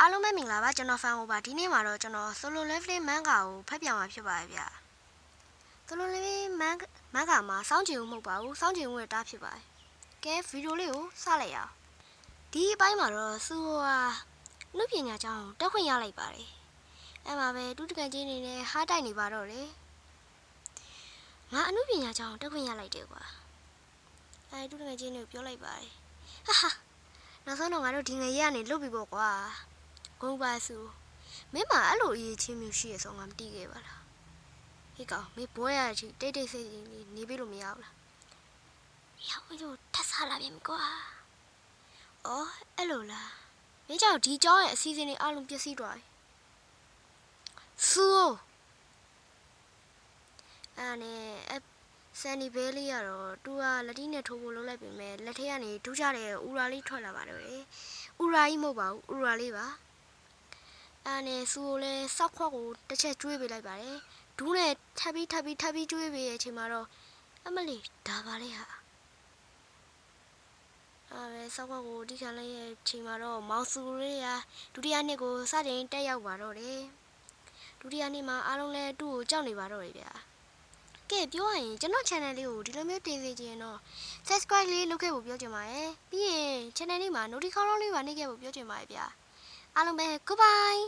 အားလုံးပဲမင်္ဂလာပါကျွန်တော်ဖန်ဟိုပါဒီနေ့မှာတော့ကျွန်တော် Solo Leveling Manga ကိုဖတ်ပြမှာဖြစ်ပါတယ်ဗျ Solo Leveling Manga မှာစောင့်ကြည့်ဦးမဟုတ်ပါဘူးစောင့်ကြည့်ဦးရတာဖြစ်ပါတယ်ကဲဗီဒီယိုလေးကိုစလိုက်ရအောင်ဒီအပိုင်းမှာတော့သူဟာလူပညာကျောင်းတက်ခွင့်ရလိုက်ပါတယ်အဲ့မှာပဲတူတကန်ချင်းနေနဲ့ဟားတိုက်နေပါတော့လေငါအမှုပညာကျောင်းတက်ခွင့်ရလိုက်တယ်ကွာအဲ့တူတကန်ချင်းတွေကိုပြောလိုက်ပါတယ်ဟာနောက်ဆုံးတော့ငါတို့ဒီငယ်ရကနေလွတ်ပြီပေါ့ကွာဂုံပါစုမင်းမအဲ့လိုအရေးချင်းမျိုးရှိရဆိုငါမသိခဲ့ပါလားဟေ့ကောင်မင်းဘွဲရတဲ့အထိတိတ်တိတ်ဆိတ်ဆိတ်နေပြီလို့မရဘူးလားရောက်လို့ထပ်စားလာပြီကွာအော်အဲ့လိုလားမင်းကြောင့်ဒီကျောင်းရဲ့အစည်းအဝေးတွေအလုံးပျက်စီးသွားပြီဆူအဲ့နဲ့ဆန်နီဘဲလေးကတော့သူကလက်တီးနဲ့ထိုးဖို့လုပ်လိုက်ပြီမဲ့လက်ထဲကနေဒူးကြတဲ့ဥရာလေးထွက်လာပါတယ်ဥရာကြီးမဟုတ်ပါဘူးဥရာလေးပါအဲ့နဲ့ဆူကိုလည်းစောက်ခွက်ကိုတစ်ချက်ကျွေးပေးလိုက်ပါတယ်ဒူးနဲ့ထပ်ပြီးကျွေးပေးရဲ့အချိန်မှာတော့အမလီဒါပါလေဟာအဲ့ပဲစောက်ခွက်ကိုဒီခံလိုက်ရဲ့အချိန်မှာတော့မောင်ဆူလေးကဒုတိယနှစ်ကိုစတင်တက်ရောက်ပါတော့တယ်ဒုတိယနှစ်မှာအားလုံးလည်းသူ့ကိုကြောက်နေပါတော့တယ်ဗျာကဲပြောရရင်ကျွန်တော် channel လေးကိုဒီလိုမျိုးတင်စေချင်ရင်တော့ subscribe လေးလုပ်ခဲ့ဖို့ပြောချင်ပါတယ်ပြီးရင် channel လေးမှာ notification လေးပါနှိပ်ခဲ့ဖို့ပြောချင်ပါတယ်ဗျာအားလုံးပဲ goodbye